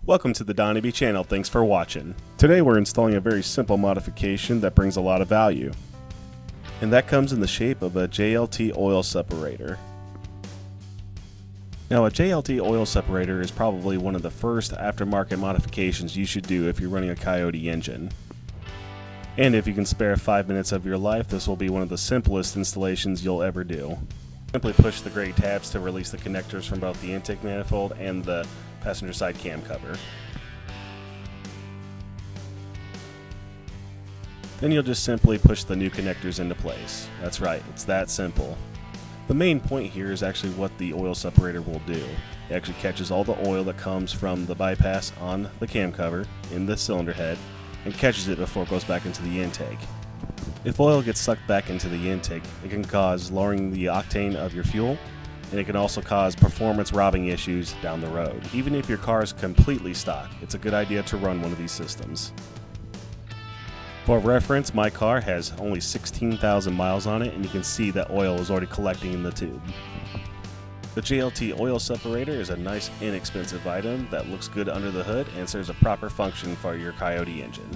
Welcome to the Donnie B channel, thanks for watching. Today we're installing a very simple modification that brings a lot of value. And that comes in the shape of a JLT oil separator. Now a JLT oil separator is probably one of the first aftermarket modifications you should do if you're running a Coyote engine. And if you can spare 5 minutes of your life, this will be one of the simplest installations you'll ever do. Simply push the gray tabs to release the connectors from both the intake manifold and the passenger side cam cover. Then you'll just simply push the new connectors into place. That's right, it's that simple. The main point here is actually what the oil separator will do. It actually catches all the oil that comes from the bypass on the cam cover in the cylinder head and catches it before it goes back into the intake. If oil gets sucked back into the intake, it can cause lowering the octane of your fuel, and it can also cause performance robbing issues down the road. Even if your car is completely stock, it's a good idea to run one of these systems. For reference, my car has only 16,000 miles on it, and you can see that oil is already collecting in the tube. The JLT oil separator is a nice, inexpensive item that looks good under the hood and serves a proper function for your Coyote engine.